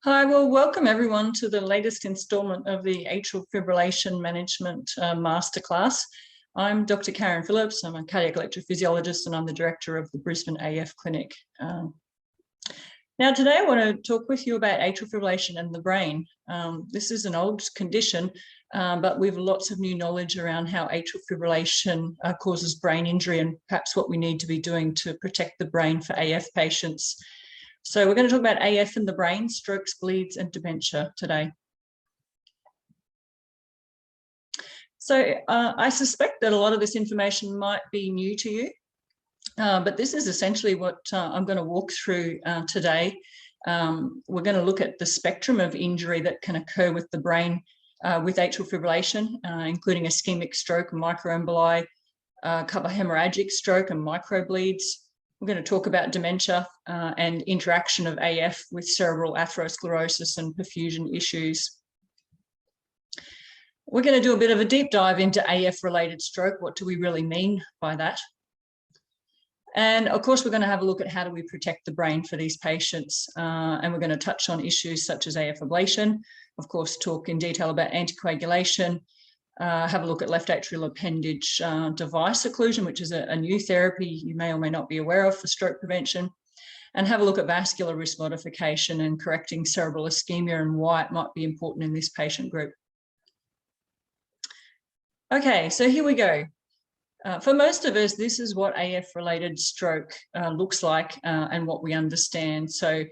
Hi, well, welcome everyone to the latest instalment of the Atrial Fibrillation Management Masterclass. I'm Dr. Karen Phillips. I'm a cardiac electrophysiologist and I'm the director of the Brisbane AF Clinic. Now, today I want to talk with you about atrial fibrillation and the brain. This is an old condition, but we have lots of new knowledge around how atrial fibrillation causes brain injury and perhaps what we need to be doing to protect the brain for AF patients. So we're going to talk about AF in the brain, strokes, bleeds, and dementia today. So I suspect that a lot of this information might be new to you, but this is essentially what I'm going to walk through today. We're going to look at the spectrum of injury that can occur with the brain with atrial fibrillation, including ischemic stroke and microemboli, cover hemorrhagic stroke and microbleeds. We're going to talk about dementia and interaction of AF with cerebral atherosclerosis and perfusion issues. We're going to do a bit of a deep dive into AF-related stroke. What do we really mean by that? And of course, we're going to have a look at how do we protect the brain for these patients. And we're going to touch on issues such as AF ablation, of course, talk in detail about anticoagulation, have a look at left atrial appendage device occlusion, which is a new therapy you may or may not be aware of for stroke prevention, and have a look at vascular risk modification and correcting cerebral ischemia and why it might be important in this patient group. Okay, so here we go. For most of us, this is what AF-related stroke looks like and what we understand. So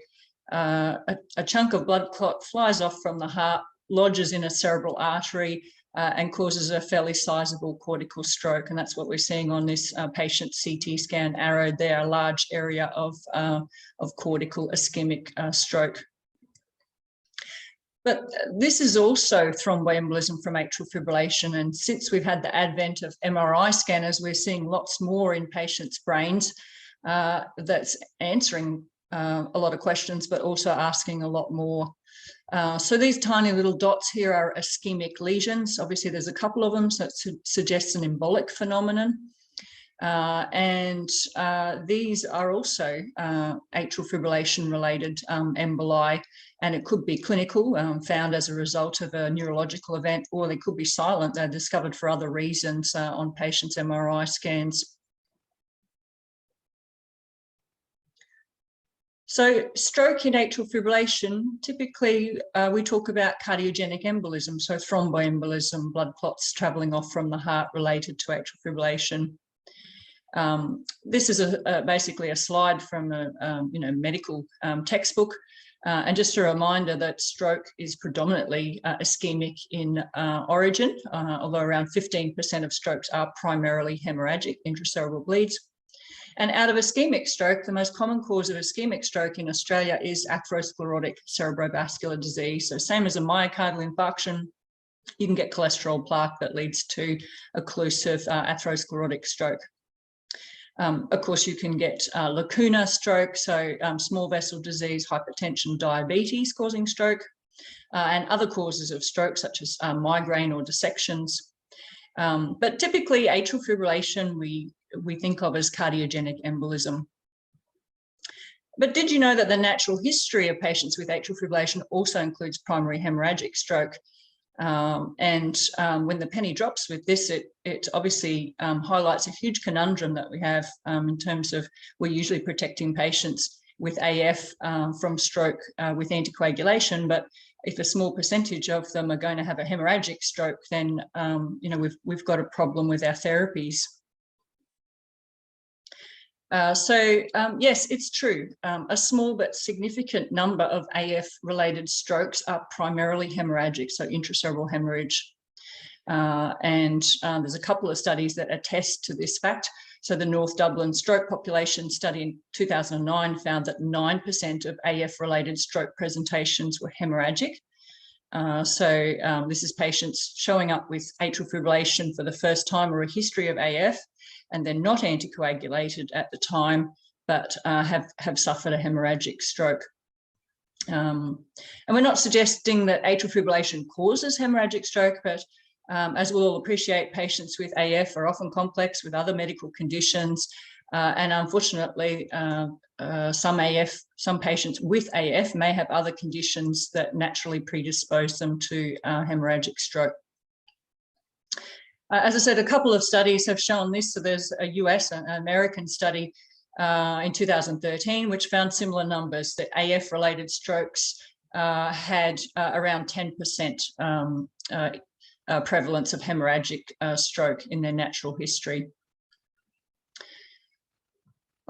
a chunk of blood clot flies off from the heart, lodges in a cerebral artery, and causes a fairly sizable cortical stroke. And that's what we're seeing on this patient CT scan arrowed there, a large area of cortical ischemic stroke. But this is also thromboembolism from atrial fibrillation. And since we've had the advent of MRI scanners, we're seeing lots more in patients' brains that's answering a lot of questions, but also asking a lot more. So these tiny little dots here are ischemic lesions. Obviously, there's a couple of them, so it suggests an embolic phenomenon. These are also atrial fibrillation-related emboli, and it could be clinical, found as a result of a neurological event, or they could be silent. They're discovered for other reasons on patients' MRI scans. So stroke in atrial fibrillation, typically we talk about cardiogenic embolism, so thromboembolism, blood clots traveling off from the heart related to atrial fibrillation. This is basically a slide from a medical textbook, and just a reminder that stroke is predominantly ischemic in origin, although around 15% of strokes are primarily hemorrhagic intracerebral bleeds. And out of ischemic stroke, the most common cause of ischemic stroke in Australia is atherosclerotic cerebrovascular disease. So same as a myocardial infarction, you can get cholesterol plaque that leads to occlusive atherosclerotic stroke. Of course, you can get lacuna stroke, so small vessel disease, hypertension, diabetes causing stroke, and other causes of stroke such as migraine or dissections. But typically atrial fibrillation we think of as cardiogenic embolism. But did you know that the natural history of patients with atrial fibrillation also includes primary hemorrhagic stroke? When the penny drops with this, it obviously highlights a huge conundrum that we have in terms of we're usually protecting patients with AF from stroke with anticoagulation, but if a small percentage of them are going to have a hemorrhagic stroke, then we've got a problem with our therapies. Yes, it's true. A small but significant number of AF-related strokes are primarily hemorrhagic, so intracerebral hemorrhage. There's a couple of studies that attest to this fact. So the North Dublin stroke population study in 2009 found that 9% of AF-related stroke presentations were hemorrhagic. This is patients showing up with atrial fibrillation for the first time or a history of AF, and they're not anticoagulated at the time, but have suffered a hemorrhagic stroke. And we're not suggesting that atrial fibrillation causes hemorrhagic stroke, but as we'll all appreciate, patients with AF are often complex with other medical conditions, And unfortunately, some patients with AF may have other conditions that naturally predispose them to hemorrhagic stroke. As I said, a couple of studies have shown this. So there's a US and American study in 2013, which found similar numbers, that AF-related strokes had around 10% prevalence of hemorrhagic stroke in their natural history.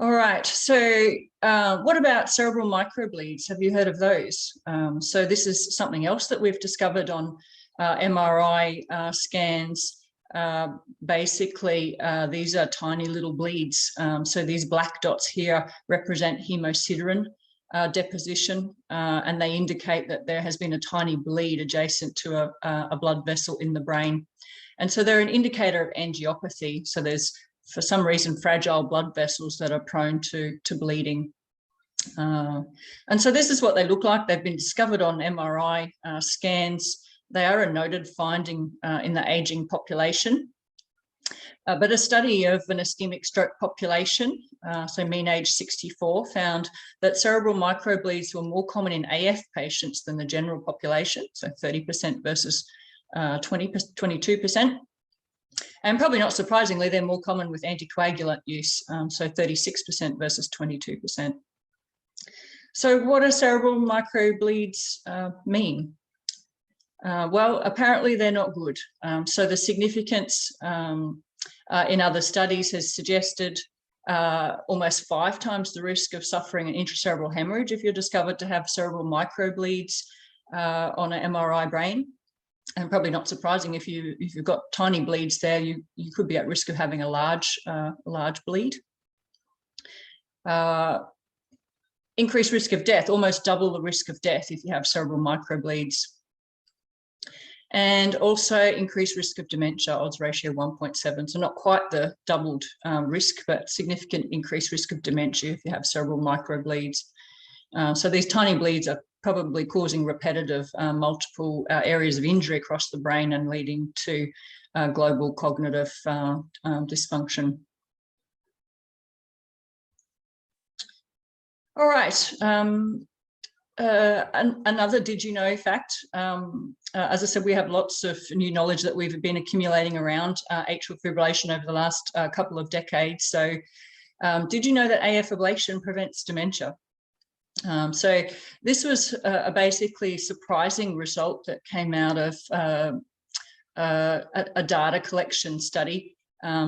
All right, so what about cerebral microbleeds? Have you heard of those? So this is something else that we've discovered on MRI scans. Basically, these are tiny little bleeds. So these black dots here represent hemosiderin deposition, and they indicate that there has been a tiny bleed adjacent to a blood vessel in the brain. And so they're an indicator of angiopathy. So there's, for some reason, fragile blood vessels that are prone to bleeding. And so this is what they look like. They've been discovered on MRI scans. They are a noted finding in the aging population. But a study of an ischemic stroke population, so mean age 64, found that cerebral microbleeds were more common in AF patients than the general population, so 30% versus 22%. And probably not surprisingly, they're more common with anticoagulant use, so 36% versus 22%. So what do cerebral microbleeds mean? Well, apparently they're not good. So the significance in other studies has suggested almost 5 times the risk of suffering an intracerebral hemorrhage if you're discovered to have cerebral microbleeds on an MRI brain. And probably not surprising, if you've got tiny bleeds there, you could be at risk of having a large bleed. Increased risk of death, almost double the risk of death if you have cerebral microbleeds. And also increased risk of dementia, odds ratio 1.7. So not quite the doubled risk, but significant increased risk of dementia if you have cerebral microbleeds. So these tiny bleeds are probably causing repetitive multiple areas of injury across the brain and leading to global cognitive dysfunction. All right. Another did you know fact, as I said, we have lots of new knowledge that we've been accumulating around atrial fibrillation over the last couple of decades. So did you know that AF ablation prevents dementia? So this was a basically surprising result that came out of a data collection study.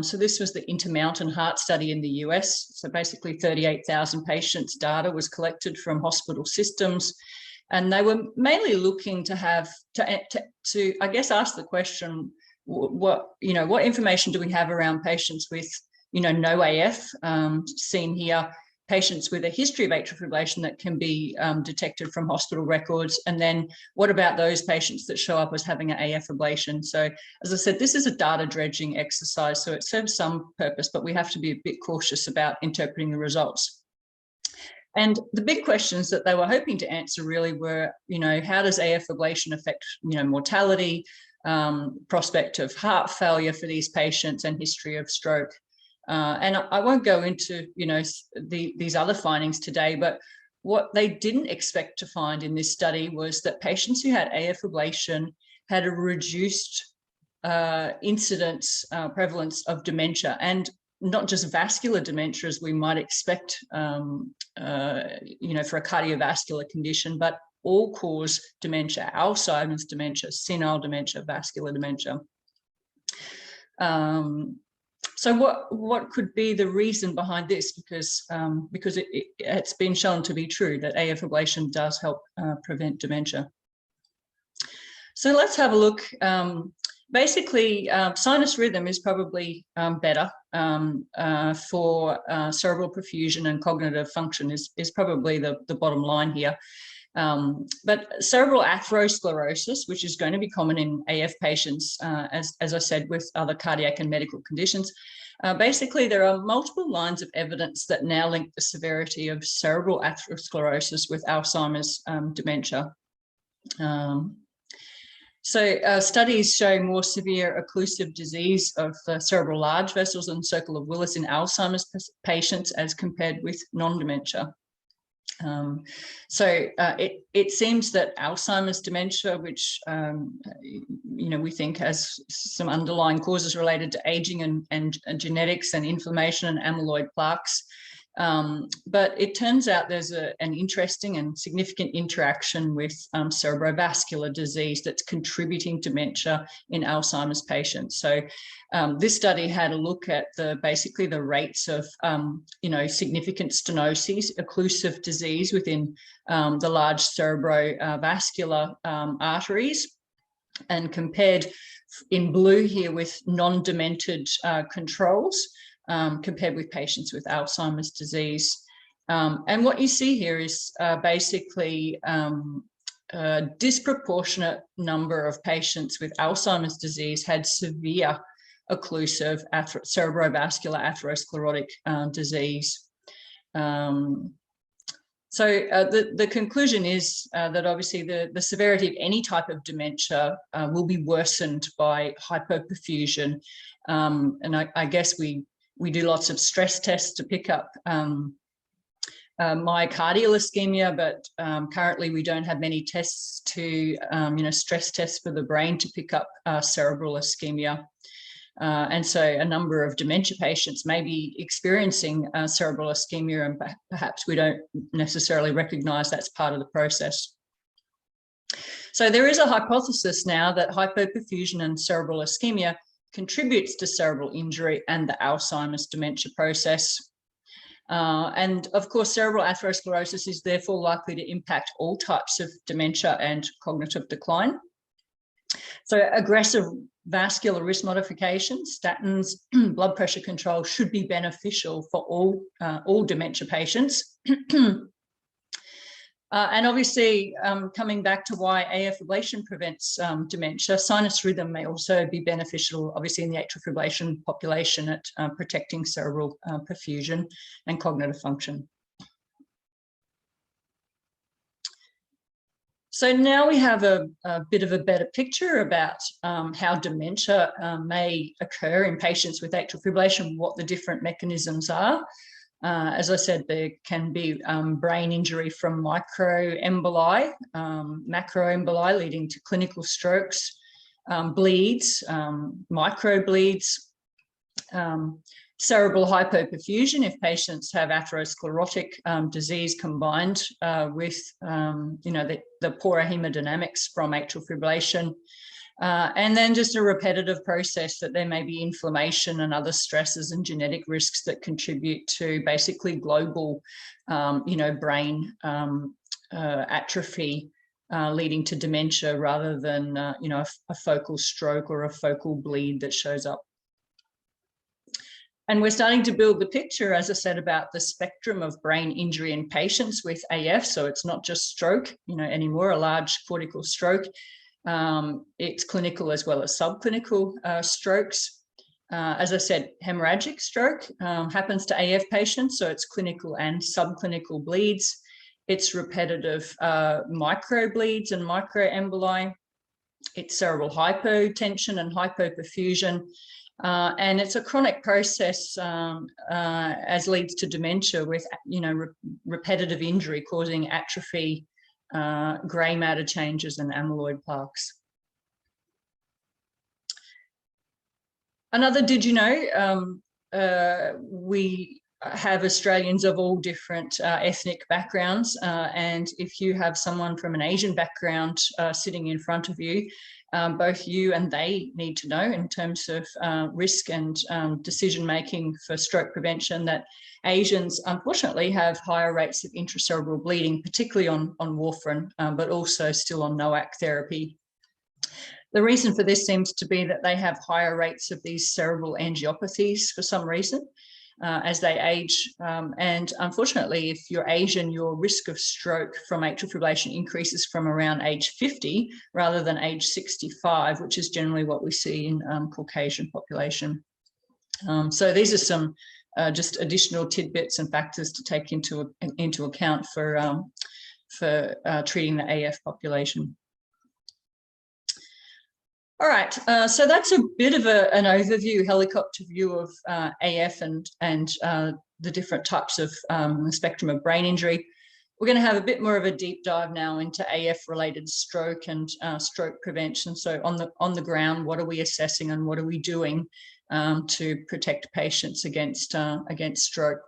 So this was the Intermountain Heart Study in the US. So basically 38,000 patients' data was collected from hospital systems, and they were mainly looking to have to I guess ask the question, what information do we have around patients with no AF, seen here, patients with a history of atrial fibrillation that can be detected from hospital records, and then what about those patients that show up as having an AF ablation? So as I said, this is a data dredging exercise, so it serves some purpose, but we have to be a bit cautious about interpreting the results. And the big questions that they were hoping to answer really were, how does AF ablation affect, mortality, prospect of heart failure for these patients, and history of stroke? And I won't go into, these other findings today, but what they didn't expect to find in this study was that patients who had AF ablation had a reduced incidence, prevalence of dementia, and not just vascular dementia as we might expect, for a cardiovascular condition, but all-cause dementia, Alzheimer's dementia, senile dementia, vascular dementia. So what could be the reason behind this? Because it's been shown to be true that AF ablation does help prevent dementia. So let's have a look. Basically, sinus rhythm is probably better for cerebral perfusion, and cognitive function is probably the bottom line here. But cerebral atherosclerosis, which is going to be common in AF patients, as I said, with other cardiac and medical conditions, basically there are multiple lines of evidence that now link the severity of cerebral atherosclerosis with Alzheimer's dementia. So studies show more severe occlusive disease of cerebral large vessels and circle of Willis in Alzheimer's patients as compared with non-dementia. It seems that Alzheimer's dementia, which we think has some underlying causes related to aging and genetics and inflammation and amyloid plaques, but it turns out there's an interesting and significant interaction with cerebrovascular disease that's contributing to dementia in Alzheimer's patients. So this study had a look at basically the rates of significant stenoses, occlusive disease within the large cerebrovascular arteries, and compared in blue here with non-demented controls, compared with patients with Alzheimer's disease. And what you see here is basically a disproportionate number of patients with Alzheimer's disease had severe occlusive cerebrovascular atherosclerotic disease. The conclusion is that obviously the severity of any type of dementia will be worsened by hypoperfusion. And I guess we do lots of stress tests to pick up myocardial ischemia, but currently we don't have many tests to, stress tests for the brain to pick up cerebral ischemia. And so a number of dementia patients may be experiencing cerebral ischemia, and perhaps we don't necessarily recognize that's part of the process. So there is a hypothesis now that hypoperfusion and cerebral ischemia contributes to cerebral injury and the Alzheimer's dementia process. And of course, cerebral atherosclerosis is therefore likely to impact all types of dementia and cognitive decline. So aggressive vascular risk modification, statins, blood pressure control should be beneficial for all dementia patients. And obviously, coming back to why AF ablation prevents dementia, sinus rhythm may also be beneficial, obviously, in the atrial fibrillation population at protecting cerebral perfusion and cognitive function. So now we have a bit of a better picture about how dementia may occur in patients with atrial fibrillation, what the different mechanisms are. As I said, there can be brain injury from microemboli, macroemboli leading to clinical strokes, bleeds, microbleeds, cerebral hypoperfusion if patients have atherosclerotic disease combined with the poorer hemodynamics from atrial fibrillation. And then just a repetitive process that there may be inflammation and other stresses and genetic risks that contribute to basically global, brain atrophy leading to dementia rather than, a focal stroke or a focal bleed that shows up. And we're starting to build the picture, as I said, about the spectrum of brain injury in patients with AF. So it's not just stroke, anymore, a large cortical stroke. It's clinical as well as subclinical strokes. As I said, hemorrhagic stroke happens to AF patients, so it's clinical and subclinical bleeds. It's repetitive microbleeds and microemboli. It's cerebral hypotension and hypoperfusion. And it's a chronic process as leads to dementia with, repetitive injury causing atrophy, grey matter changes and amyloid plaques. Another, did you know, we have Australians of all different ethnic backgrounds, and if you have someone from an Asian background sitting in front of you, both you and they need to know in terms of risk and decision-making for stroke prevention that Asians, unfortunately, have higher rates of intracerebral bleeding, particularly on warfarin, but also still on NOAC therapy. The reason for this seems to be that they have higher rates of these cerebral angiopathies for some reason as they age. And unfortunately, if you're Asian, your risk of stroke from atrial fibrillation increases from around age 50 rather than age 65, which is generally what we see in Caucasian population. So these are some just additional tidbits and factors to take into account for treating the AF population. All right, so that's a bit of an overview, helicopter view of AF and the different types of the spectrum of brain injury. We're going to have a bit more of a deep dive now into AF-related stroke and stroke prevention. So on the ground, what are we assessing and what are we doing to protect patients against stroke?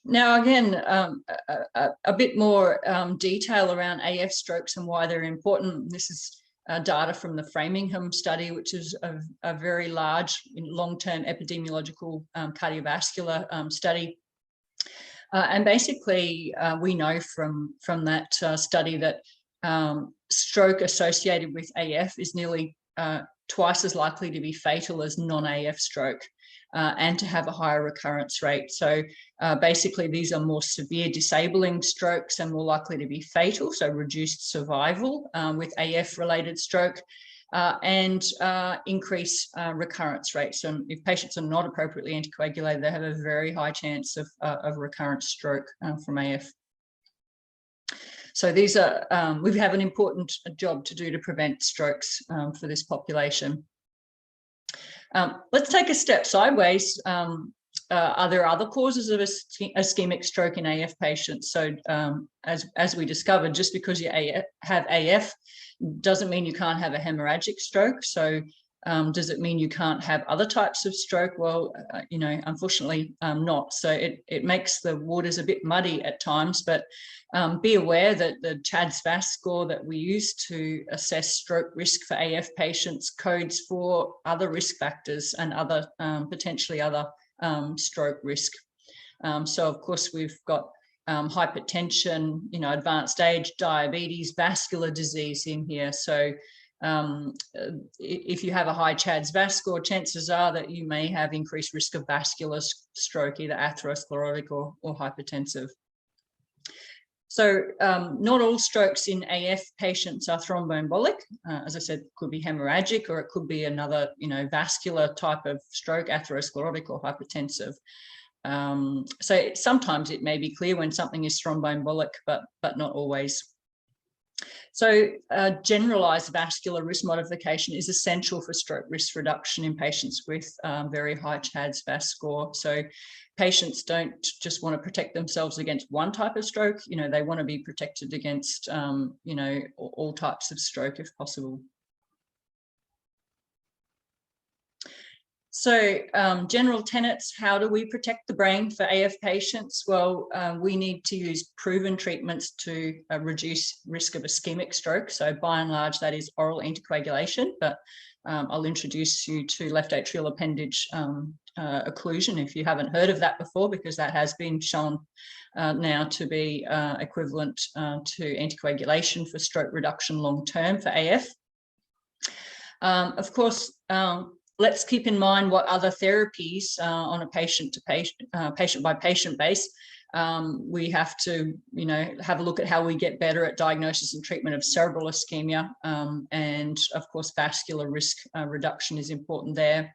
Now, again, a bit more detail around AF strokes and why they're important. This is data from the Framingham study, which is a very large, long-term epidemiological cardiovascular study. And basically, we know from that study that stroke associated with AF is nearly twice as likely to be fatal as non-AF stroke. And to have a higher recurrence rate. So basically, these are more severe disabling strokes and more likely to be fatal, so reduced survival with AF-related stroke and increased recurrence rates. So if patients are not appropriately anticoagulated, they have a very high chance of recurrent stroke from AF. So these are, we have an important job to do to prevent strokes for this population. Let's take a step sideways. Are there other causes of ischemic stroke in AF patients? So as we discovered, just because you have AF doesn't mean you can't have a hemorrhagic stroke. So does it mean you can't have other types of stroke? Well, you know, unfortunately not. So it makes the waters a bit muddy at times, but be aware that the CHADS-VAS score that we use to assess stroke risk for AF patients codes for other risk factors and other potentially other stroke risk. So of course we've got hypertension, you know, advanced age, diabetes, vascular disease in here. So if you have a high CHADS-VAS score, chances are that you may have increased risk of vascular stroke, either atherosclerotic or hypertensive. So not all strokes in AF patients are thromboembolic. As I said, it could be hemorrhagic or it could be another, you know, vascular type of stroke, atherosclerotic or hypertensive. So sometimes it may be clear when something is thromboembolic, but not always. So generalized vascular risk modification is essential for stroke risk reduction in patients with very high CHADS-VAS score. So patients don't just want to protect themselves against one type of stroke, you know, they want to be protected against, you know, all types of stroke if possible. So general tenets, how do we protect the brain for AF patients? Well, we need to use proven treatments to reduce risk of ischemic stroke. So by and large, that is oral anticoagulation, but I'll introduce you to left atrial appendage occlusion if you haven't heard of that before, because that has been shown now to be equivalent to anticoagulation for stroke reduction long-term for AF. Of course, let's keep in mind what other therapies on a patient by patient base. We have to, you know, have a look at how we get better at diagnosis and treatment of cerebral ischemia, and of course, vascular risk reduction is important there.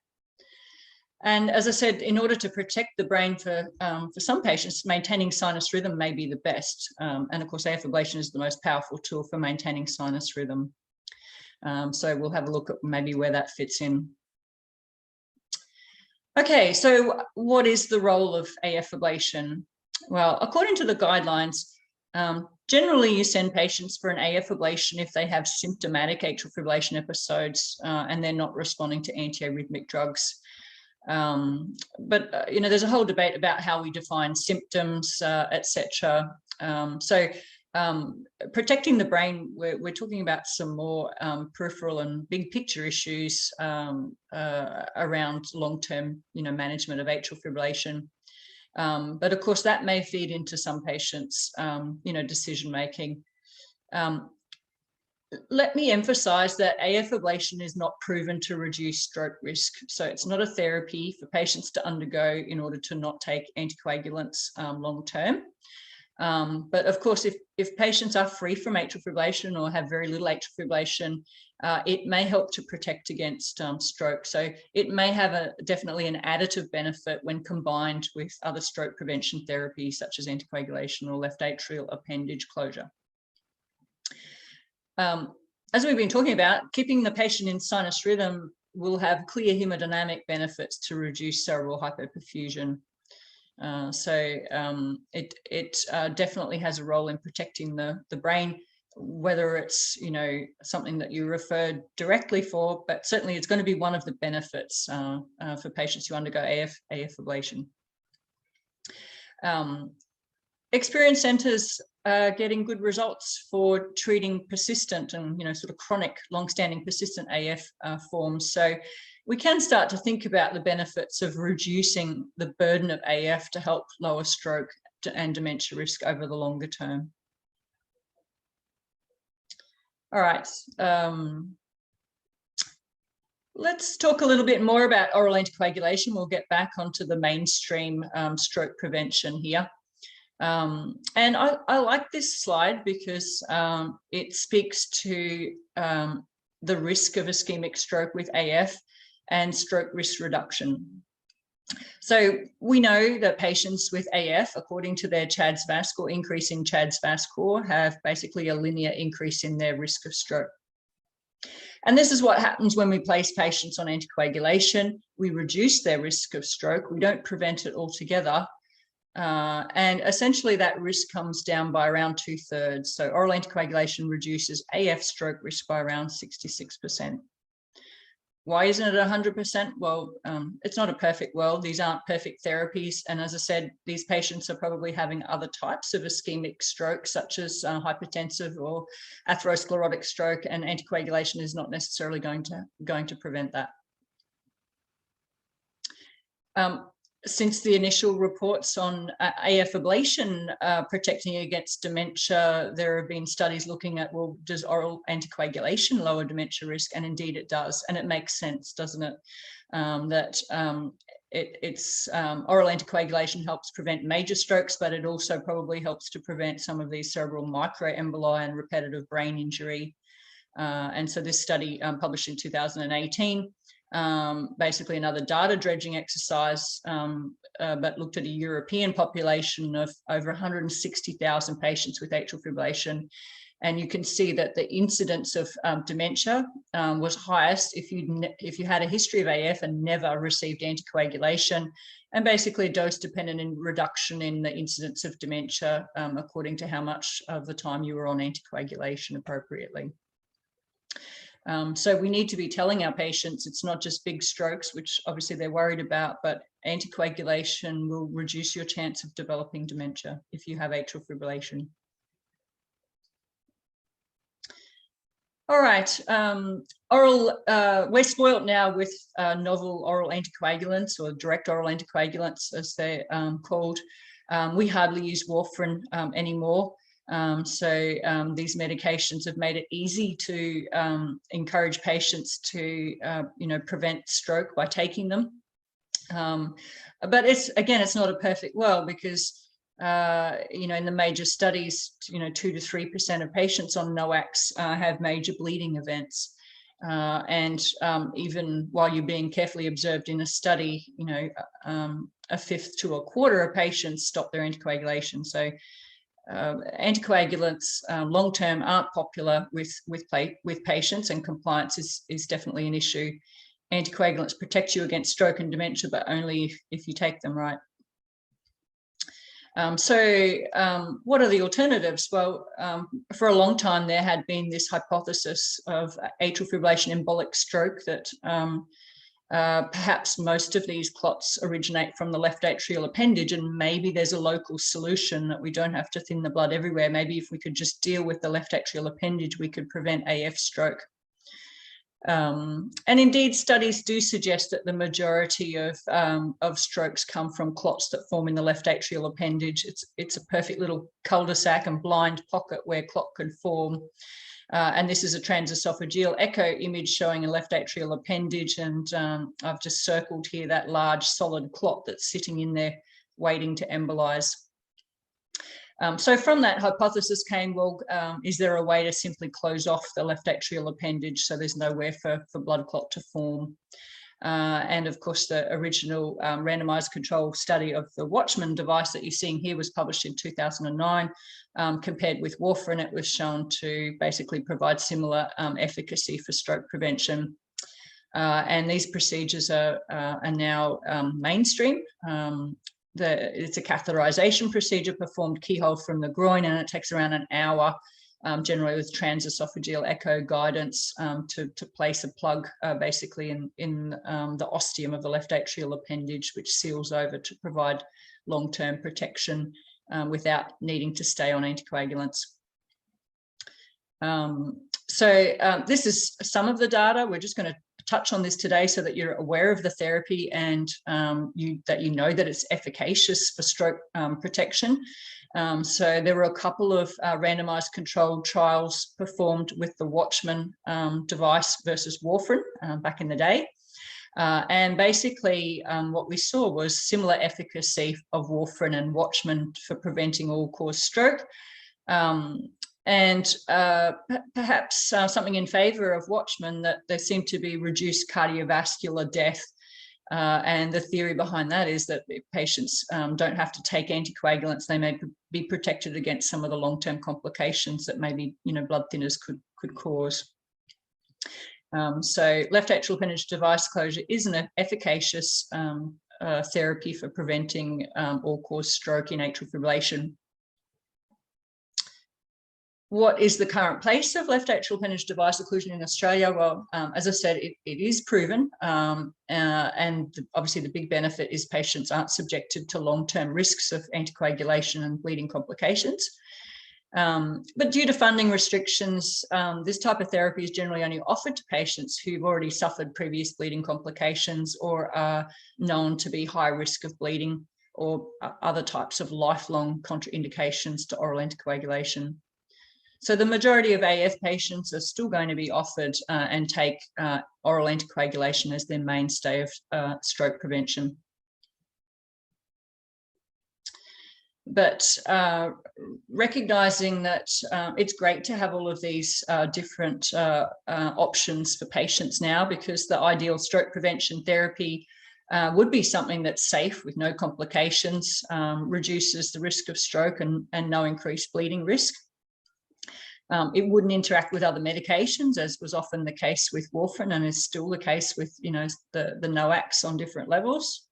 And as I said, in order to protect the brain for some patients, maintaining sinus rhythm may be the best. And of course, AF ablation is the most powerful tool for maintaining sinus rhythm. So we'll have a look at maybe where that fits in. Okay, so what is the role of AF ablation? Well, according to the guidelines, generally you send patients for an AF ablation if they have symptomatic atrial fibrillation episodes and they're not responding to antiarrhythmic drugs. But you know, there's a whole debate about how we define symptoms, etc. So protecting the brain, we're talking about some more peripheral and big picture issues around long-term, you know, management of atrial fibrillation. But of course, that may feed into some patients, you know, decision making. Let me emphasize that AF ablation is not proven to reduce stroke risk. So it's not a therapy for patients to undergo in order to not take anticoagulants long term. But of course, if patients are free from atrial fibrillation or have very little atrial fibrillation, it may help to protect against stroke. So it may have definitely an additive benefit when combined with other stroke prevention therapies such as anticoagulation or left atrial appendage closure. as we've been talking about, keeping the patient in sinus rhythm will have clear hemodynamic benefits to reduce cerebral hypoperfusion. It definitely has a role in protecting the brain, whether it's, you know, something that you referred directly for, but certainly it's going to be one of the benefits for patients who undergo AF ablation. Experience centres are getting good results for treating persistent and, you know, sort of chronic, long-standing persistent AF forms. So we can start to think about the benefits of reducing the burden of AF to help lower stroke and dementia risk over the longer term. All right. Let's talk a little bit more about oral anticoagulation. We'll get back onto the mainstream stroke prevention here. And I like this slide because it speaks to the risk of ischemic stroke with AF and stroke risk reduction. So we know that patients with AF, according to their CHA2DS2-VASc or increase in CHA2DS2-VASc score, have basically a linear increase in their risk of stroke. And this is what happens when we place patients on anticoagulation. We reduce their risk of stroke. We don't prevent it altogether. And essentially that risk comes down by around 2/3. So oral anticoagulation reduces AF stroke risk by around 66%. Why isn't it 100%? Well, it's not a perfect world. These aren't perfect therapies. And as I said, these patients are probably having other types of ischemic stroke, such as hypertensive or atherosclerotic stroke, and anticoagulation is not necessarily going to prevent that. Since the initial reports on AF ablation protecting against dementia, there have been studies looking at, well, does oral anticoagulation lower dementia risk? And indeed it does. And it makes sense, doesn't it? Oral anticoagulation helps prevent major strokes, but it also probably helps to prevent some of these cerebral microemboli and repetitive brain injury. And so this study published in 2018, basically another data dredging exercise, but looked at a European population of over 160,000 patients with atrial fibrillation. And you can see that the incidence of dementia was highest if you had a history of AF and never received anticoagulation, and basically a dose-dependent reduction in the incidence of dementia according to how much of the time you were on anticoagulation appropriately. So we need to be telling our patients it's not just big strokes, which obviously they're worried about, but anticoagulation will reduce your chance of developing dementia if you have atrial fibrillation. All right, we're spoilt now with novel oral anticoagulants, or direct oral anticoagulants as they're called. We hardly use warfarin anymore. These medications have made it easy to encourage patients to, prevent stroke by taking them. But it's not a perfect world because, in the major studies, 2 to 3% of patients on NOACs have major bleeding events. Even while you're being carefully observed in a study, a fifth to a quarter of patients stop their anticoagulation. So anticoagulants long-term aren't popular with patients, and compliance is definitely an issue. Anticoagulants protect you against stroke and dementia, but only if you take them right. What are the alternatives? Well, for a long time there had been this hypothesis of atrial fibrillation embolic stroke, that perhaps most of these clots originate from the left atrial appendage, and maybe there's a local solution that we don't have to thin the blood everywhere. Maybe if we could just deal with the left atrial appendage, we could prevent AF stroke. And indeed, studies do suggest that the majority of strokes come from clots that form in the left atrial appendage. It's a perfect little cul-de-sac and blind pocket where clot could form. And this is a transesophageal echo image showing a left atrial appendage, and I've just circled here that large solid clot that's sitting in there waiting to embolize. So from that hypothesis came, well, is there a way to simply close off the left atrial appendage so there's nowhere for blood clot to form? And of course, the original randomized control study of the Watchman device that you're seeing here was published in 2009. Compared with warfarin, it was shown to basically provide similar efficacy for stroke prevention. And these procedures are now mainstream. It's a catheterization procedure performed keyhole from the groin, and it takes around an hour, generally with transesophageal echo guidance, to place a plug basically in the ostium of the left atrial appendage, which seals over to provide long-term protection without needing to stay on anticoagulants. This is some of the data. We're just going to touch on this today so that you're aware of the therapy and that you know that it's efficacious for stroke protection. So there were a couple of randomized controlled trials performed with the Watchman device versus warfarin back in the day. And basically what we saw was similar efficacy of warfarin and Watchman for preventing all-cause stroke. And perhaps something in favor of Watchman, that there seemed to be reduced cardiovascular death. And the theory behind that is that if patients don't have to take anticoagulants, they may be protected against some of the long-term complications that maybe, blood thinners could cause. So left atrial appendage device closure is an efficacious therapy for preventing all-cause stroke in atrial fibrillation. What is the current place of left atrial appendage device occlusion in Australia? Well, as I said, it is proven, and obviously the big benefit is patients aren't subjected to long-term risks of anticoagulation and bleeding complications. But due to funding restrictions, this type of therapy is generally only offered to patients who've already suffered previous bleeding complications or are known to be high risk of bleeding, or other types of lifelong contraindications to oral anticoagulation. So the majority of AF patients are still going to be offered and take oral anticoagulation as their mainstay of stroke prevention. But recognizing that it's great to have all of these different options for patients now, because the ideal stroke prevention therapy would be something that's safe with no complications, reduces the risk of stroke and no increased bleeding risk. It wouldn't interact with other medications, as was often the case with warfarin and is still the case with, the NOACs on different levels.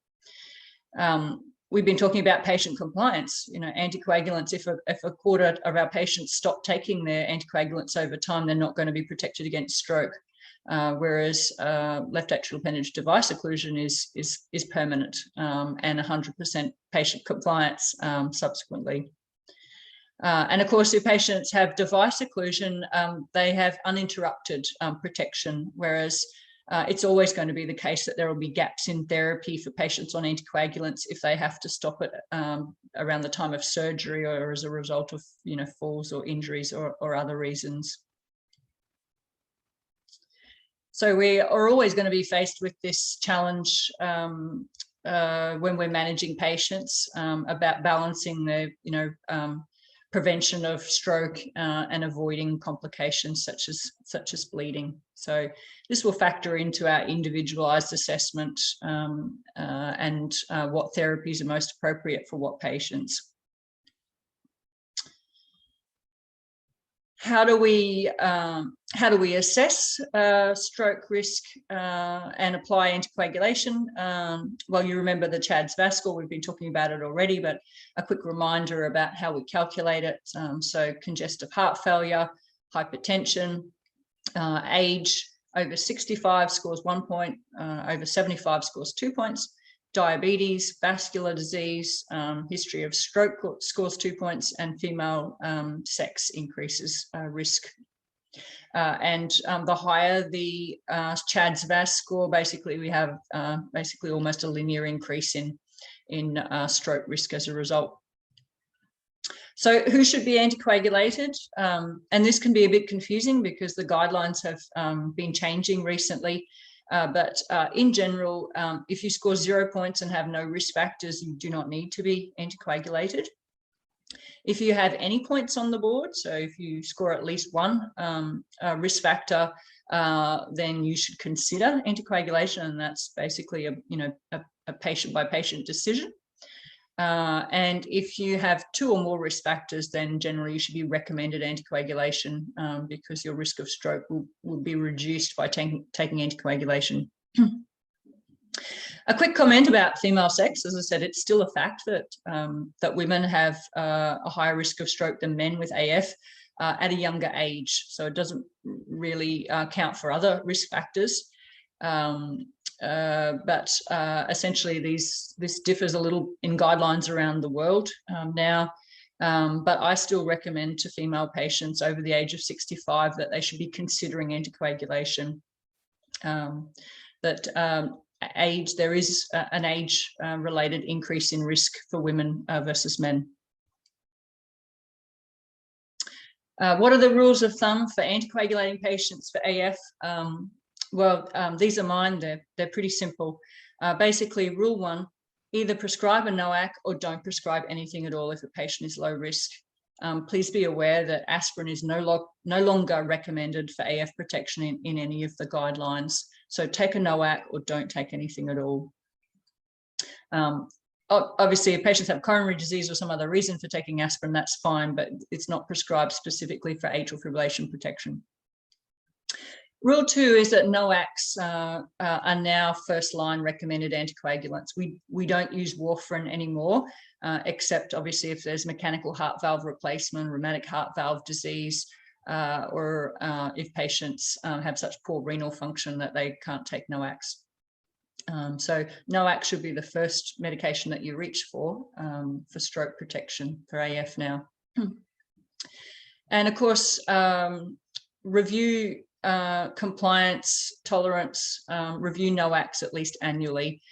We've been talking about patient compliance. Anticoagulants, if a quarter of our patients stop taking their anticoagulants over time, they're not going to be protected against stroke. Whereas left atrial appendage device occlusion is permanent and 100% patient compliance subsequently. And of course, if patients have device occlusion, they have uninterrupted protection, whereas it's always going to be the case that there will be gaps in therapy for patients on anticoagulants if they have to stop it around the time of surgery or as a result of falls or injuries or other reasons. So we are always going to be faced with this challenge when we're managing patients about balancing the prevention of stroke and avoiding complications such as bleeding. So this will factor into our individualized assessment and what therapies are most appropriate for what patients. How do we assess stroke risk and apply anticoagulation? Well, you remember the CHADS-VAS score. We've been talking about it already, but a quick reminder about how we calculate it. So congestive heart failure, hypertension, age, over 65 scores 1 point, over 75 scores 2 points. Diabetes, vascular disease, history of stroke scores 2 points, and female sex increases risk. And the higher the CHADS-VAS score, basically we have almost a linear increase in stroke risk as a result. So who should be anticoagulated? And this can be a bit confusing because the guidelines have been changing recently. But in general, if you score 0 points and have no risk factors, you do not need to be anticoagulated. If you have any points on the board, so if you score at least one risk factor, then you should consider anticoagulation, and that's basically a patient by patient decision. And if you have 2 or more risk factors, then generally you should be recommended anticoagulation because your risk of stroke will be reduced by taking anticoagulation. A quick comment about female sex. As I said, it's still a fact that that women have a higher risk of stroke than men with AF at a younger age. So it doesn't really count for other risk factors. But essentially this differs a little in guidelines around the world now. But I still recommend to female patients over the age of 65 that they should be considering anticoagulation. There is an age related increase in risk for women versus men. What are the rules of thumb for anticoagulating patients for AF? These are mine. They're pretty simple. Basically, rule 1, either prescribe a NOAC or don't prescribe anything at all if a patient is low risk. Please be aware that aspirin is no longer recommended for AF protection in any of the guidelines. So take a NOAC or don't take anything at all. Obviously, if patients have coronary disease or some other reason for taking aspirin, that's fine, but it's not prescribed specifically for atrial fibrillation protection. Rule 2 is that NOACs are now first-line recommended anticoagulants. We don't use warfarin anymore, except obviously if there's mechanical heart valve replacement, rheumatic heart valve disease, or if patients have such poor renal function that they can't take NOACs. So NOAC should be the first medication that you reach for stroke protection for AF now. And of course, review compliance, tolerance, review NOACs at least annually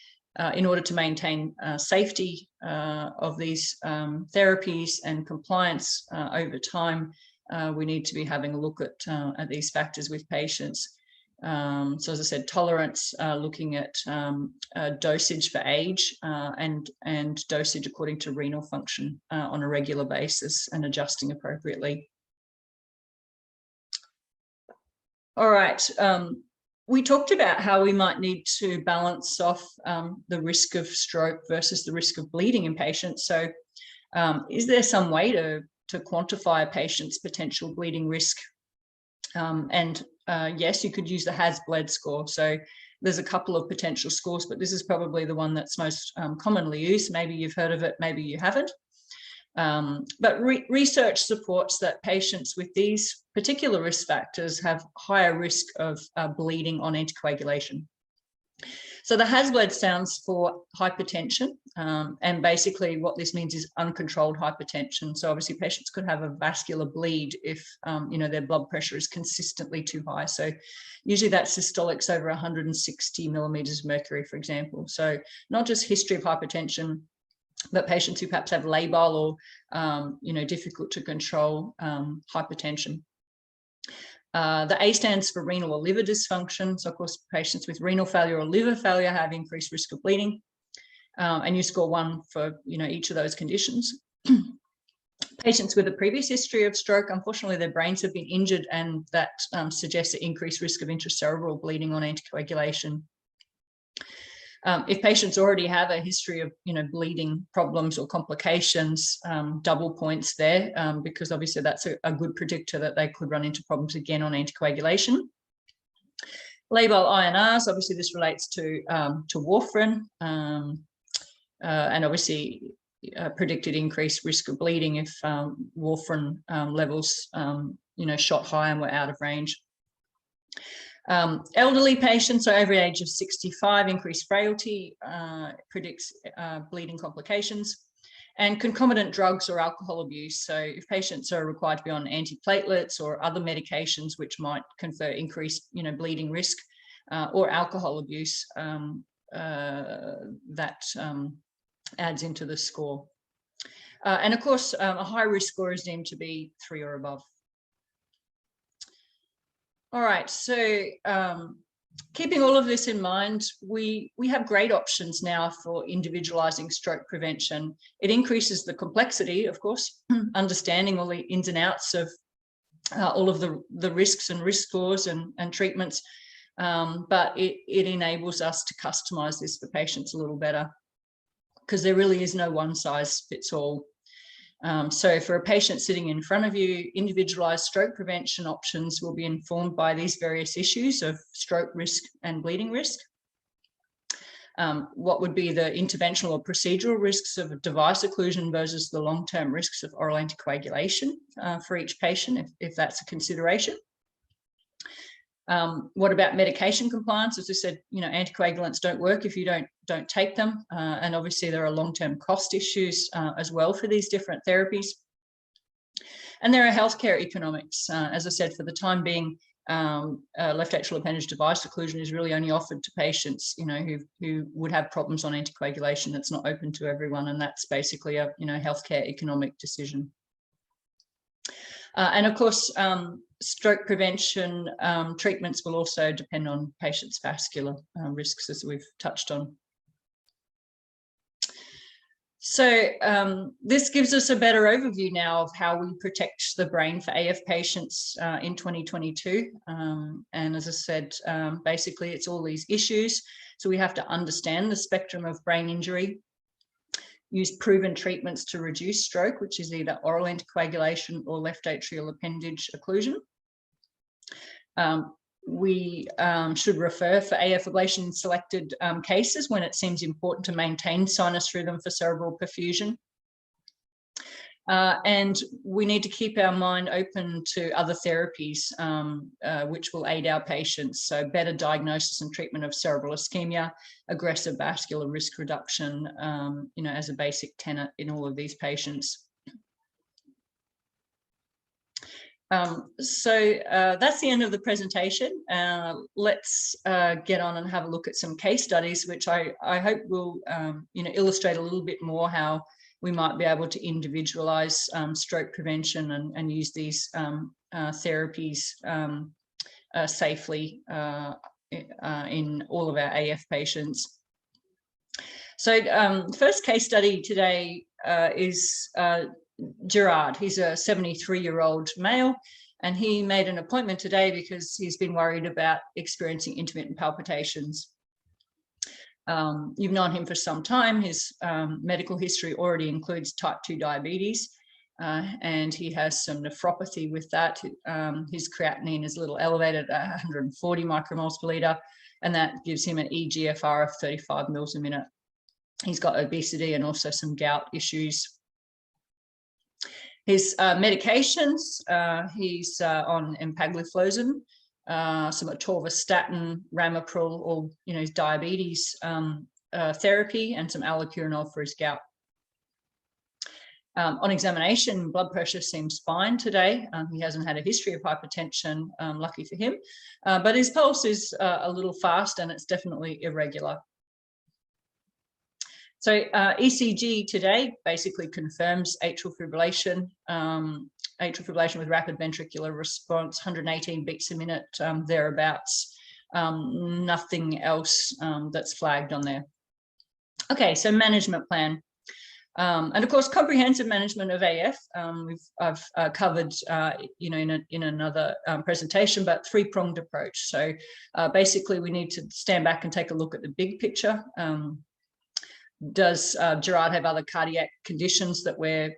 in order to maintain safety of these therapies and compliance over time. We need to be having a look at these factors with patients. So as I said, tolerance, looking at dosage for age and dosage according to renal function on a regular basis and adjusting appropriately. All right, we talked about how we might need to balance off the risk of stroke versus the risk of bleeding in patients. So is there some way to quantify a patient's potential bleeding risk? Yes, you could use the HAS-BLED score. So there's a couple of potential scores, but this is probably the one that's most commonly used. Maybe you've heard of it, maybe you haven't. But research supports that patients with these particular risk factors have higher risk of bleeding on anticoagulation. So the HAS-BLED stands for hypertension, and basically what this means is uncontrolled hypertension. So obviously patients could have a vascular bleed if their blood pressure is consistently too high. So usually that systolic's over 160 millimeters of mercury, for example. So not just history of hypertension, but patients who perhaps have labile or difficult to control hypertension. The A stands for renal or liver dysfunction. So of course, patients with renal failure or liver failure have increased risk of bleeding. And you score 1 for each of those conditions. Patients with a previous history of stroke, unfortunately, their brains have been injured, and that suggests an increased risk of intracerebral bleeding on anticoagulation. If patients already have a history of bleeding problems or complications, double points there, because obviously that's a good predictor that they could run into problems again on anticoagulation. Labile INRs, obviously this relates to warfarin, and obviously predicted increased risk of bleeding if warfarin levels shot high and were out of range. Elderly patients, so over the age of 65, increased frailty predicts bleeding complications, and concomitant drugs or alcohol abuse. So if patients are required to be on antiplatelets or other medications which might confer increased bleeding risk, or alcohol abuse, that adds into the score. And of course, a high risk score is deemed to be 3 or above. All right, so keeping all of this in mind, we have great options now for individualizing stroke prevention. It increases the complexity, of course, understanding all the ins and outs of all of the risks and risk scores and treatments, but it enables us to customize this for patients a little better, because there really is no one size fits all. So for a patient sitting in front of you, individualized stroke prevention options will be informed by these various issues of stroke risk and bleeding risk. What would be the interventional or procedural risks of device occlusion versus the long-term risks of oral anticoagulation for each patient, if that's a consideration. What about medication compliance? As I said, anticoagulants don't work if you don't take them, and obviously there are long-term cost issues as well for these different therapies. And there are healthcare economics. As I said, for the time being, left atrial appendage device occlusion is really only offered to patients, who would have problems on anticoagulation. It's not open to everyone, and that's basically a healthcare economic decision. And of course, stroke prevention treatments will also depend on patients' vascular risks, as we've touched on. So this gives us a better overview now of how we protect the brain for AF patients in 2022. And as I said, basically it's all these issues. So we have to understand the spectrum of brain injury, use proven treatments to reduce stroke, which is either oral anticoagulation or left atrial appendage occlusion. We should refer for AF ablation in selected cases when it seems important to maintain sinus rhythm for cerebral perfusion. And we need to keep our mind open to other therapies which will aid our patients. So better diagnosis and treatment of cerebral ischemia, aggressive vascular risk reduction, as a basic tenet in all of these patients. So that's the end of the presentation. Let's get on and have a look at some case studies, which I hope will illustrate a little bit more how we might be able to individualize stroke prevention and use these therapies safely in all of our AF patients. So the first case study today is Gerard. He's a 73-year-old male, and he made an appointment today because he's been worried about experiencing intermittent palpitations. You've known him for some time. His medical history already includes type 2 diabetes, and he has some nephropathy with that. His creatinine is a little elevated at 140 micromoles per litre, and that gives him an eGFR of 35 mils a minute. He's got obesity and also some gout issues. His medications, he's on empagliflozin, some atorvastatin, ramipril, or his diabetes therapy, and some allopurinol for his gout. On examination, blood pressure seems fine today. He hasn't had a history of hypertension, lucky for him, but his pulse is a little fast and it's definitely irregular. So ECG today basically confirms atrial fibrillation with rapid ventricular response, 118 beats a minute, thereabouts. Nothing else that's flagged on there. Okay, so management plan. And of course, comprehensive management of AF, I've covered, in another presentation, but three-pronged approach. So basically, we need to stand back and take a look at the big picture. Does Gerard have other cardiac conditions that we're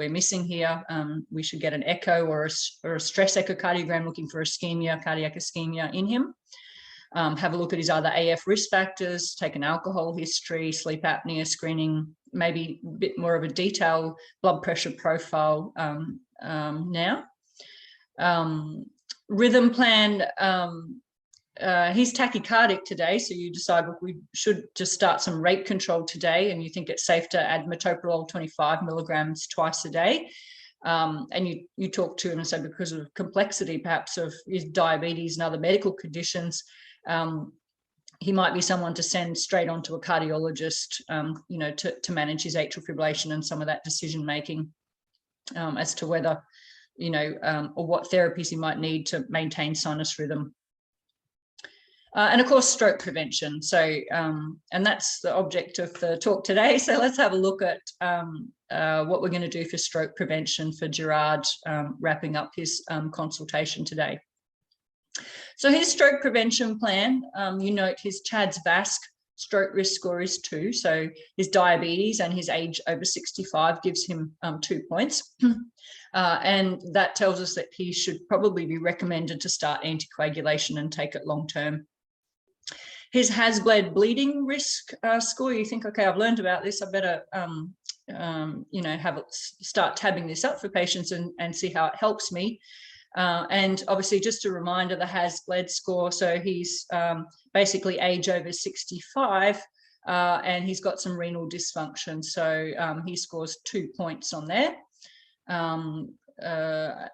missing here? We should get an echo or a stress echocardiogram looking for ischemia, cardiac ischemia in him. Have a look at his other AF risk factors, take an alcohol history, sleep apnea screening, maybe a bit more of a detailed blood pressure profile now. Rhythm plan. He's tachycardic today, so you decide, look, we should just start some rate control today, and you think it's safe to add metoprolol 25 milligrams twice a day. And you talk to him and say, because of complexity perhaps of his diabetes and other medical conditions, he might be someone to send straight on to a cardiologist, to manage his atrial fibrillation and some of that decision making as to whether, or what therapies he might need to maintain sinus rhythm. And of course, stroke prevention. So, and that's the object of the talk today. So let's have a look at what we're going to do for stroke prevention for Gerard, wrapping up his consultation today. So his stroke prevention plan, you note his CHADS-VASc stroke risk score is 2. So his diabetes and his age over 65 gives him 2 points. And that tells us that he should probably be recommended to start anticoagulation and take it long term. His has-bled bleeding risk score, you think, okay, I've learned about this, I better, you know, start tabbing this up for patients and see how it helps me. And obviously, just a reminder, the has-bled score, so he's basically age over 65, and he's got some renal dysfunction, so he scores 2 points on there.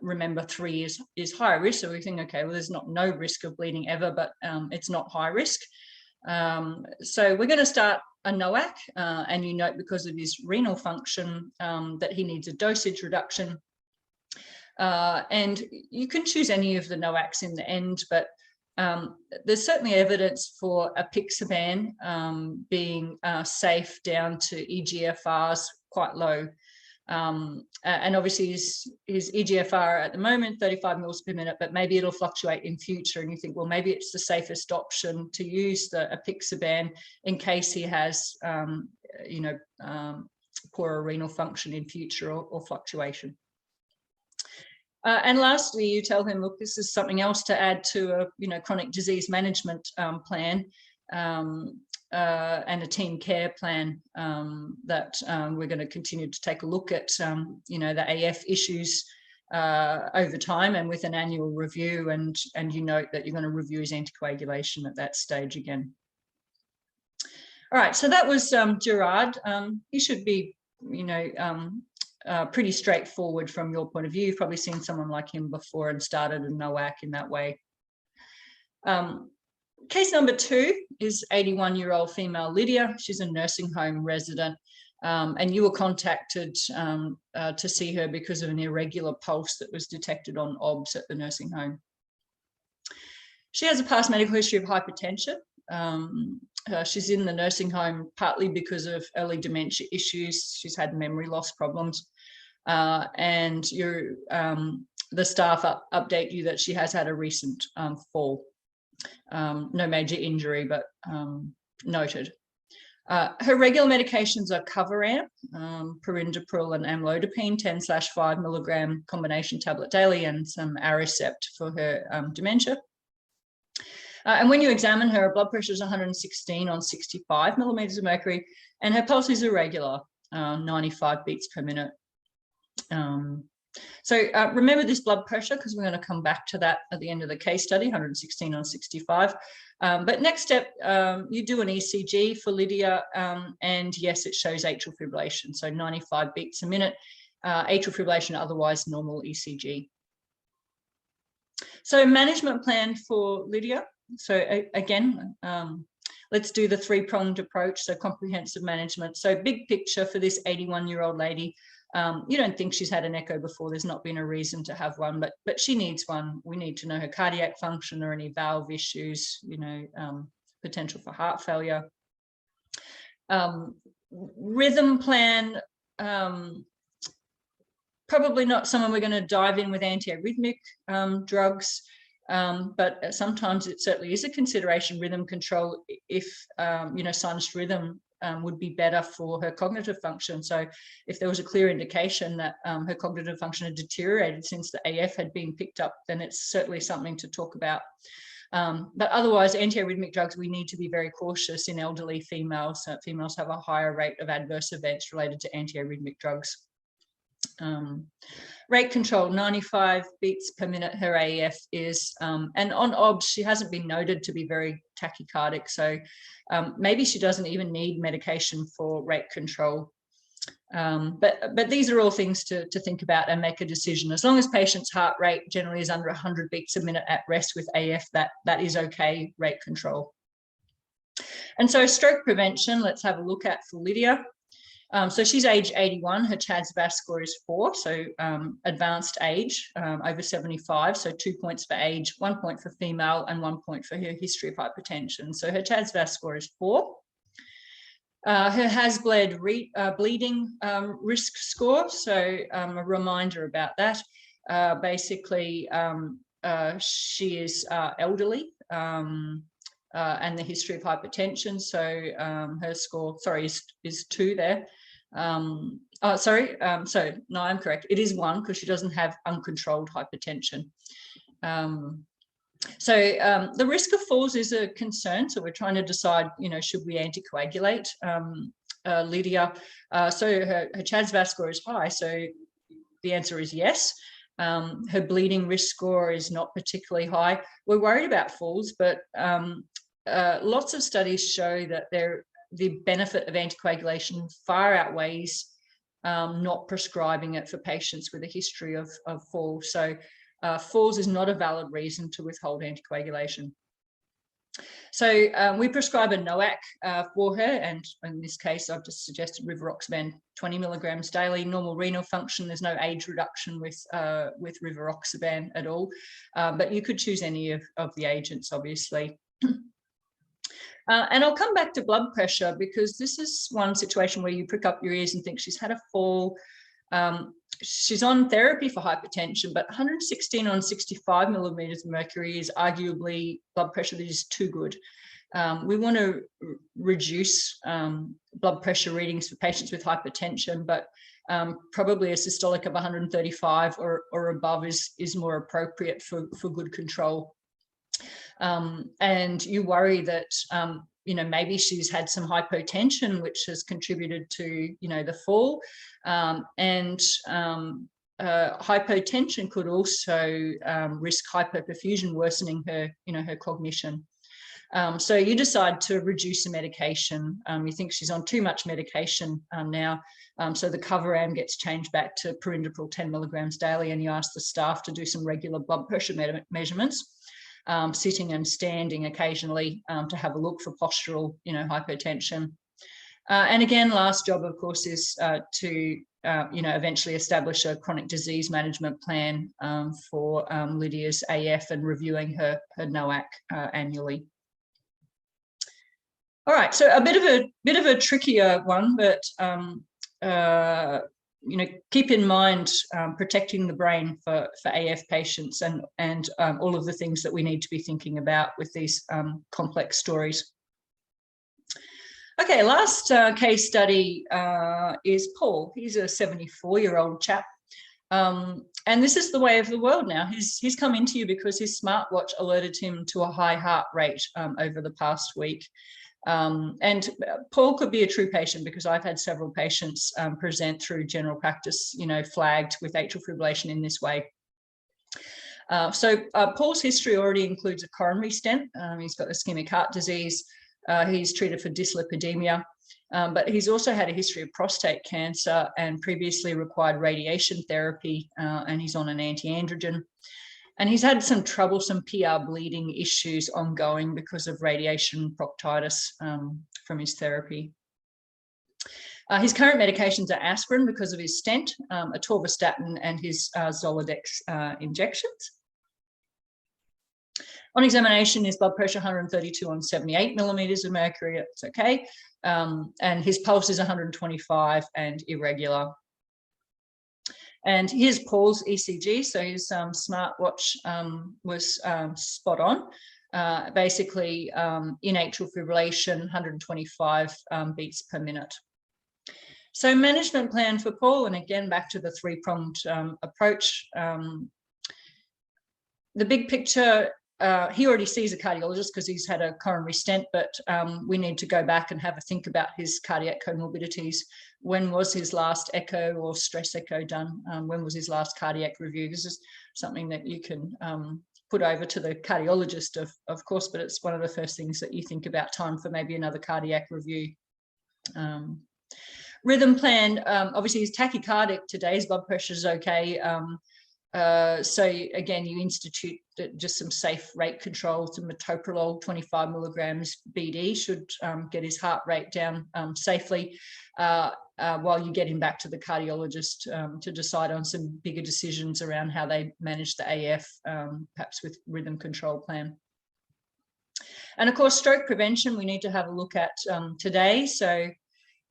Remember, 3 is high risk, so we think, okay, well, there's no risk of bleeding ever, but it's not high risk. So we're going to start a NOAC, and you note because of his renal function that he needs a dosage reduction. And you can choose any of the NOACs in the end, but there's certainly evidence for apixaban being safe down to EGFRs quite low. And obviously his EGFR at the moment, 35 mils per minute, but maybe it'll fluctuate in future. And you think, well, maybe it's the safest option to use the apixaban in case he has, you know, poorer renal function in future or fluctuation. And lastly, you tell him, look, this is something else to add to a, you know, chronic disease management plan and a team care plan that we're going to continue to take a look at, you know, the AF issues over time and with an annual review. And you note that you're going to review his anticoagulation at that stage again. All right, so that was Gerard. He should be, you know, pretty straightforward from your point of view. You've probably seen someone like him before and started a NOAC in that way. Case number 2 is 81-year-old female Lydia. She's a nursing home resident, and you were contacted to see her because of an irregular pulse that was detected on OBS at the nursing home. She has a past medical history of hypertension. She's in the nursing home partly because of early dementia issues. She's had memory loss problems, and the staff update you that she has had a recent fall. No major injury, but noted. Her regular medications are Coveram, perindopril and amlodipine, 10/5 milligram combination tablet daily, and some Aricept for her dementia. And when you examine her, her blood pressure is 116 on 65 millimeters of mercury, and her pulse is irregular, 95 beats per minute. So remember this blood pressure, because we're going to come back to that at the end of the case study, 116 on 65. But next step, you do an ECG for Lydia, and yes, it shows atrial fibrillation, so 95 beats a minute, atrial fibrillation, otherwise normal ECG. So management plan for Lydia. So again, let's do the 3-pronged approach, so comprehensive management. So big picture for this 81-year-old lady. You don't think she's had an echo before. There's not been a reason to have one, but she needs one. We need to know her cardiac function or any valve issues, you know, potential for heart failure. Rhythm plan, probably not someone we're going to dive in with antiarrhythmic drugs, but sometimes it certainly is a consideration, rhythm control, if, you know, sinus rhythm would be better for her cognitive function. So if there was a clear indication that her cognitive function had deteriorated since the AF had been picked up, then it's certainly something to talk about. But otherwise, antiarrhythmic drugs, we need to be very cautious in elderly females. Females have a higher rate of adverse events related to antiarrhythmic drugs. Rate control, 95 beats per minute her AF is, and on OBS she hasn't been noted to be very tachycardic, so maybe she doesn't even need medication for rate control. But these are all things to think about and make a decision. As long as patient's heart rate generally is under 100 beats a minute at rest with AF, that is okay rate control. And so stroke prevention, let's have a look at for Lydia. So she's age 81, her CHA2DS2-VASc score is 4, so advanced age, over 75, so 2 points for age, 1 point for female, and 1 point for her history of hypertension. So her CHA2DS2-VASc score is 4. Her has-bled bleeding risk score, so a reminder about that. Basically, she is elderly, and the history of hypertension, so her score, sorry, is 2 there. So no, I'm correct. It is 1 because she doesn't have uncontrolled hypertension. The risk of falls is a concern. So we're trying to decide, should we anticoagulate Lydia? So her CHA2DS2-VASc score is high. So the answer is yes. Her bleeding risk score is not particularly high. We're worried about falls, but lots of studies show that the benefit of anticoagulation far outweighs not prescribing it for patients with a history of falls. So falls is not a valid reason to withhold anticoagulation. So we prescribe a NOAC for her, and in this case, I've just suggested rivaroxaban 20 milligrams daily. Normal renal function, there's no age reduction with rivaroxaban at all, but you could choose any of the agents, obviously. And I'll come back to blood pressure because this is one situation where you prick up your ears and think she's had a fall. She's on therapy for hypertension, but 116 on 65 millimeters of mercury is arguably blood pressure that is too good. We want to reduce blood pressure readings for patients with hypertension, but probably a systolic of 135 or above is more appropriate for good control. And you worry that, maybe she's had some hypotension, which has contributed to, the fall. Hypotension could also risk hypoperfusion, worsening her, her cognition. So you decide to reduce the medication. You think she's on too much medication now. So the Coveram gets changed back to perindopril 10 milligrams daily, and you ask the staff to do some regular blood pressure measurements. Sitting and standing occasionally to have a look for postural, hypotension. And again, last job, of course, is to, eventually establish a chronic disease management plan for Lydia's AF and reviewing her NOAC annually. All right, so a bit of a trickier one, but keep in mind protecting the brain for AF patients and all of the things that we need to be thinking about with these complex stories. Okay, last case study is Paul. He's a 74-year-old chap. And this is the way of the world now. He's come into you because his smartwatch alerted him to a high heart rate over the past week. And Paul could be a true patient because I've had several patients present through general practice, flagged with atrial fibrillation in this way. Paul's history already includes a coronary stent. He's got ischemic heart disease. He's treated for dyslipidemia, but he's also had a history of prostate cancer and previously required radiation therapy, and he's on an anti-androgen. And he's had some troublesome PR bleeding issues ongoing because of radiation proctitis from his therapy. His current medications are aspirin because of his stent, atorvastatin, and his Zoladex injections. On examination, his blood pressure 132 on 78 millimeters of mercury. It's okay. And his pulse is 125 and irregular. And here's Paul's ECG. So his smartwatch was spot on. Basically, in atrial fibrillation, 125 beats per minute. So management plan for Paul, and again, back to the three-pronged approach. The big picture, he already sees a cardiologist because he's had a coronary stent, but we need to go back and have a think about his cardiac comorbidities. When was his last echo or stress echo done? When was his last cardiac review? This is something that you can put over to the cardiologist, of course, but it's one of the first things that you think about, time for maybe another cardiac review. Rhythm plan, obviously he's tachycardic today, his blood pressure is okay. So again, you institute just some safe rate control, some metoprolol, 25 milligrams BD should get his heart rate down safely. while you get him back to the cardiologist to decide on some bigger decisions around how they manage the AF, perhaps with rhythm control plan. And of course, stroke prevention, we need to have a look at today. So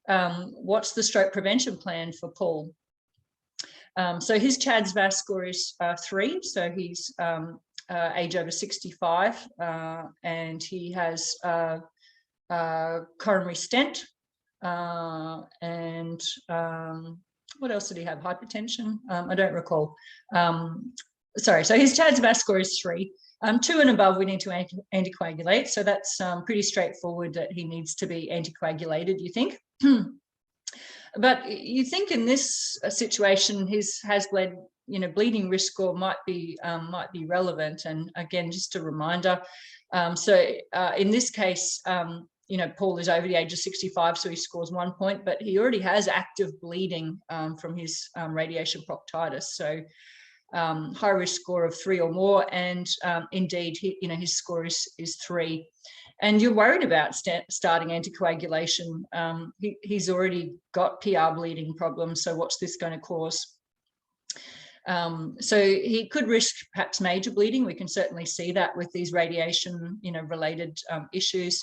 what's the stroke prevention plan for Paul? So his CHADS-VAS score is 3, so he's age over 65, and he has coronary stent, and what else did he have? Hypertension? I don't recall. Sorry, so his CHADS-VAS score is 3. 2 and above, we need to anticoagulate. So that's pretty straightforward that he needs to be anticoagulated, you think. But you think in this situation, his has bled, bleeding risk score might be relevant. And again, just a reminder. In this case, Paul is over the age of 65, so he scores 1 point, but he already has active bleeding from his radiation proctitis. So high risk score of 3 or more, and indeed, his score is 3. And you're worried about starting anticoagulation. He's already got PR bleeding problems, so what's this going to cause? So he could risk perhaps major bleeding. We can certainly see that with these radiation, related issues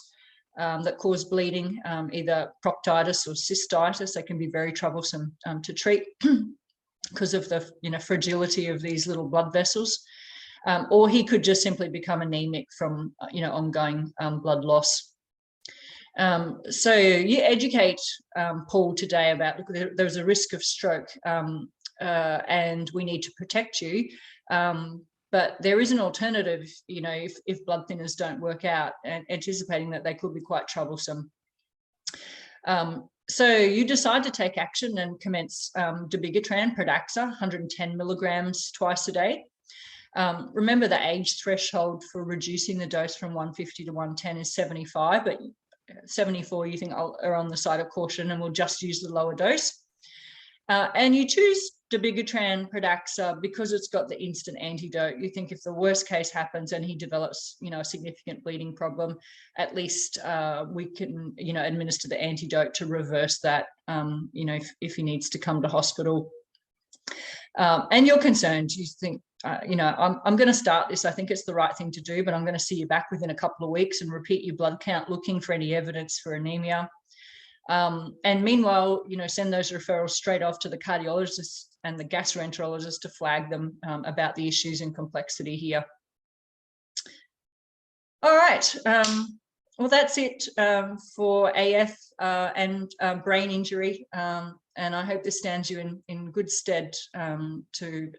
that cause bleeding, either proctitis or cystitis. They can be very troublesome to treat because of the fragility of these little blood vessels. Or he could just simply become anemic from ongoing blood loss. So you educate Paul today about, look, there's a risk of stroke, and we need to protect you. But there is an alternative, if blood thinners don't work out, and anticipating that they could be quite troublesome. So you decide to take action and commence dabigatran, Pradaxa, 110 milligrams twice a day. Remember, the age threshold for reducing the dose from 150 to 110 is 75, but 74 you think are on the side of caution, and we'll just use the lower dose. And you choose dabigatran, Pradaxa, because it's got the instant antidote. You think if the worst case happens and he develops, a significant bleeding problem, at least we can, administer the antidote to reverse that, if he needs to come to hospital. And you're concerned, you think, I'm going to start this. I think it's the right thing to do, but I'm going to see you back within a couple of weeks and repeat your blood count, looking for any evidence for anemia. And meanwhile, send those referrals straight off to the cardiologist and the gastroenterologist to flag them about the issues and complexity here. All right. Well, that's it for AF and brain injury. And I hope this stands you in good stead to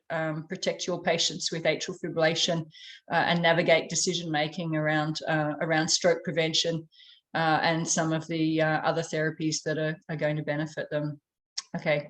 protect your patients with atrial fibrillation and navigate decision-making around stroke prevention and some of the other therapies that are going to benefit them. Okay,